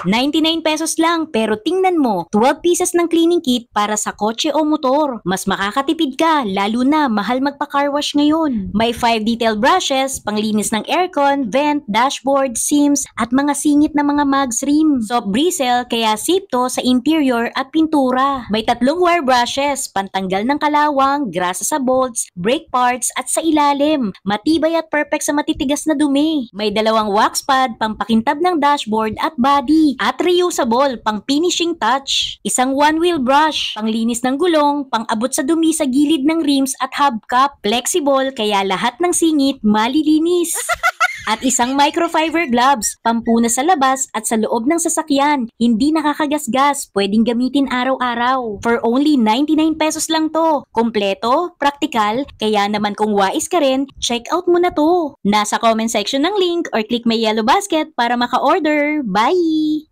99 pesos lang, pero tingnan mo, 12 pieces ng cleaning kit para sa kotse o motor. Mas makakatipid ka, lalo na mahal magpa-car wash ngayon. May 5 detail brushes, panglinis ng aircon, vent, dashboard, seams, at mga singit na mga mags rim. Soft bristle, kaya safe to sa interior at pintura. May 3 wire brushes, pantanggal ng kalawang, grasa sa bolts, brake parts, at sa ilalim. Matibay at perfect sa matitigas na dumi. May 2 wax pad, pampakintab ng dashboard at body. At reusable, pang finishing touch. Isang one-wheel brush, panglinis ng gulong, pang-abot sa dumi sa gilid ng rims at hubcap. Flexible, kaya lahat ng singit malilinis. At isang microfiber gloves, pampunas sa labas at sa loob ng sasakyan. Hindi nakakagasgas, pwedeng gamitin araw-araw. For only 99 pesos lang to. Kompleto, praktikal, kaya naman kung wais ka rin, check out mo na to. Nasa comment section ng link or click may yellow basket para maka-order. Bye!